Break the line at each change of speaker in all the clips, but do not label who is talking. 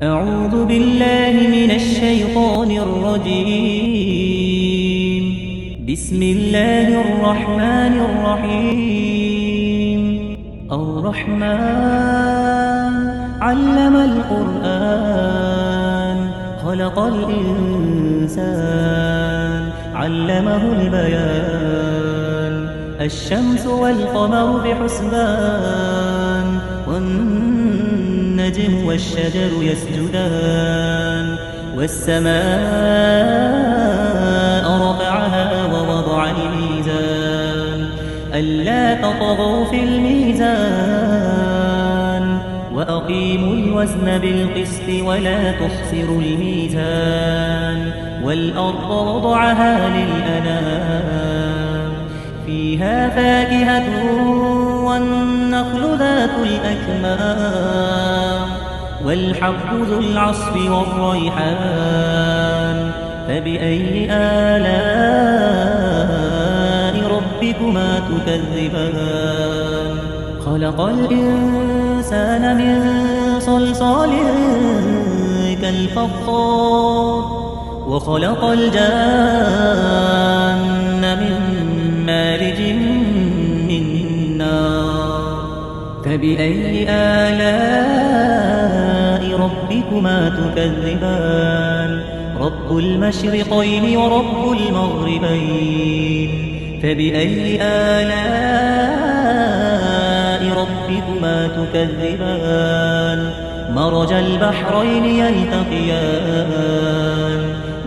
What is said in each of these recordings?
أعوذ بالله من الشيطان الرجيم. بسم الله الرحمن الرحيم. الرحمن علم القرآن خلق الإنسان علمه البيان. الشمس والقمر بحسبان والنجم والشجر يسجدان. والسماء رفعها ووضع الميزان ألا تطغوا في الميزان وأقيموا الوزن بالقسط ولا تخسروا الميزان. والأرض وضعها للأنام فيها فاكهة والنخل ذات الأكمام والحب ذو العصف والريحان. فبأي آلاء ربكما تكذبان؟ خلق الإنسان من صلصال كالفخار وخلق الجان من مارج من نار. فبأي آلاء ربكما تكذبان؟ رب المشرقين ورب المغربين. فبأي آلاء ربكما تكذبان؟ مرج البحرين يلتقيان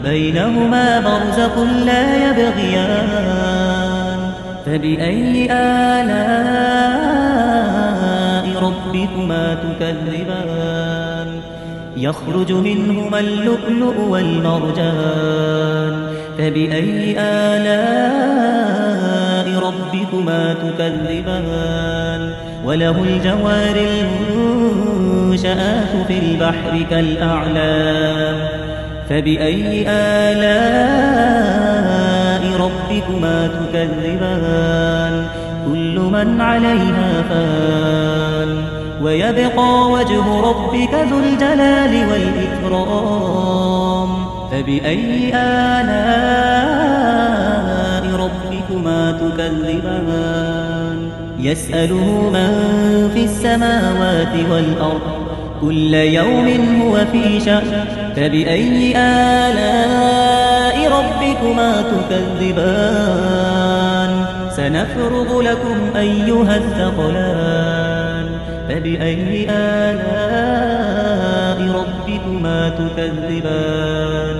بينهما برزخ لا يبغيان. فبأي آلاء ربكما تكذبان؟ يخرج منهما اللؤلؤ والمرجان. فبأي آلاء ربكما تكذبان؟ وله الجوار المنشآت في البحر كالأعلام. فبأي آلاء ربكما تكذبان؟ كل من عليها فان ويبقى وجه ربك ذو الجلال والإكرام. فبأي آلاء ربكما تكذبان؟ يسأله من في السماوات والأرض كل يوم هو في شأن. فبأي آلاء ربكما تكذبان؟ سنفرغ لكم أيها الثقلان. فبأي آلاء ربكما تكذبان؟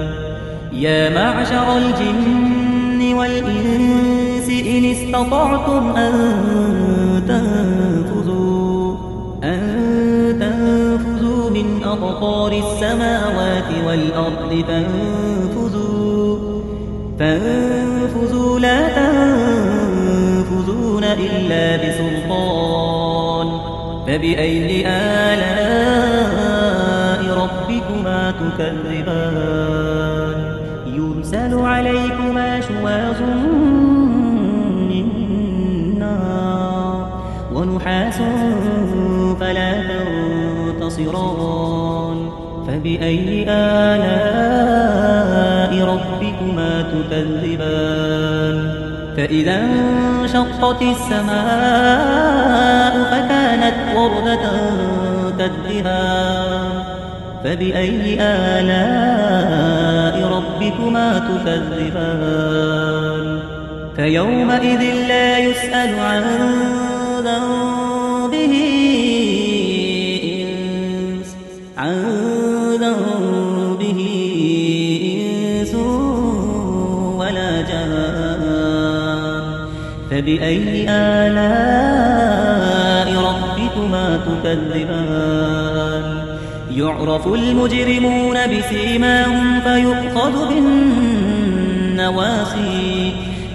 يا معشر الجن والإنس إن استطعتم أن تنفذوا من أقطار السماوات والأرض فانفذوا لا تنفذون إلا بسلطان. فبأي آلاء ربكما تكذبان؟ يرسل عليكما شواظ من نار ونحاس فلا تنتصران. فبأي آلاء ربكما تكذبان؟ فإذا انشقت السماء فكانت وردة كالدهان. فبأي آلاء ربكما تكذبان؟ فيومئذ لا يسأل عن ذنبه إنس ولا جان. فبأي آلاء ربكما تكذبان؟ يعرف المجرمون بسيماهم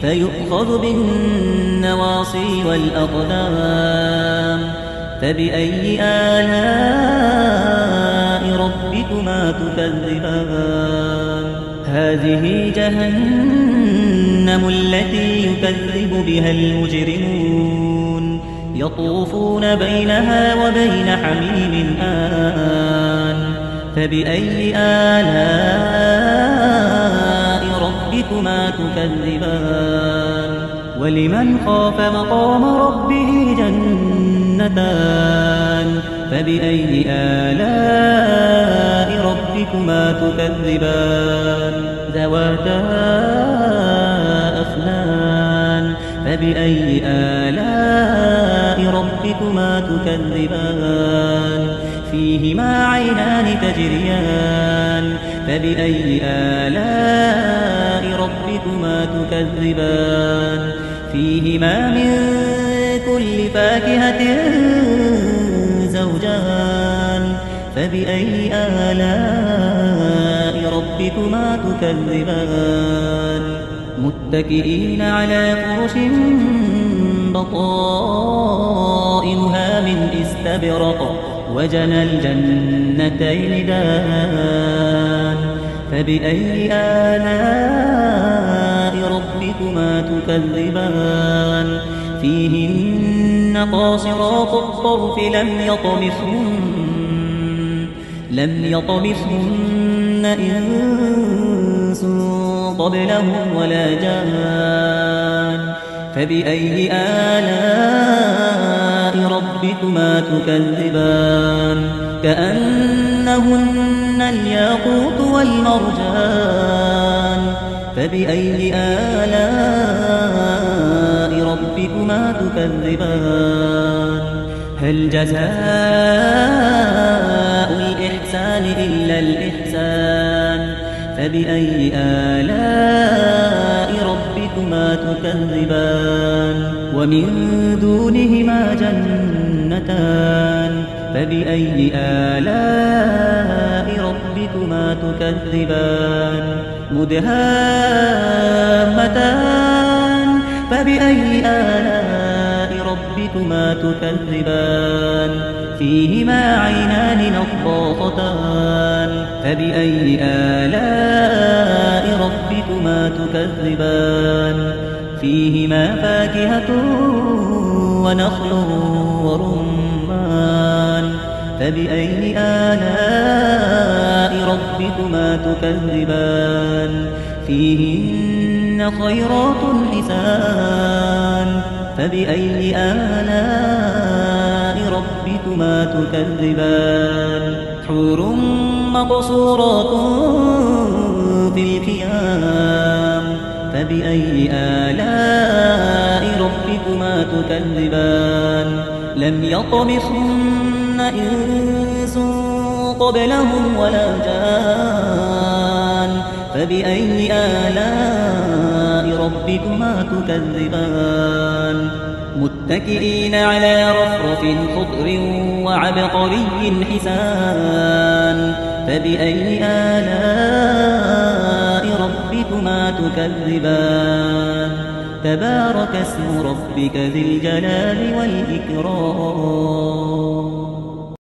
فيؤخذ بالنواصي والأقدام. فبأي آلاء ربكما تكذبان؟ هذه جهنم التي يكذب بها المجرمون يطوفون بينها وبين حميم آن فبأي آلاء ربكما تكذبان ولمن خاف مقام ربه جنتان فبأي آلاء ربكما تكذبان ذواتا أفنان فبأي آلاء ربكما تكذبان فيهما عينان تجريان فبأي آلاء ربكما تكذبان فيهما من كل فاكهة زوجان فبأي آلاء ربكما تكذبان متكئين على فرش بطائنها من استبرق وجنى الجنتين دان فبأي آلاء ربكما تكذبان فيهن قاصرات الطرف لم يطمثهن إنس قبلهم ولا جان فبأي آلاء ربكما تكذبان كأنهن الياقوت والمرجان فبأي آلاء ربكما تكذبان هل جزاء الإحسان إلا الإحسان فبأي آلاء ربكما تكذبان ومن دونهما جنتان فبأي آلاء ربكما تكذبان مدهامتان فبأي آلاء ربكما تكذبان فيهما عينان نضاختان فبأي آلاء ربكما تكذبان فيهما فاكهة ونخل ورمان فبأي آلاء ربكما تكذبان فيهن خيرات حسان فبأي آلاء ربكما تكذبان حور مقصورات في الخيام فبأي آلاء ربكما تكذبان لم يطمثهن إنس قبلهم ولا جان فبأي آلاء ربكما تكذبان متكئين على رفرف خضر وعبقري حسان فبأي آلاء ربكما تكذبان تبارك اسم ربك ذي الجلال والإكرام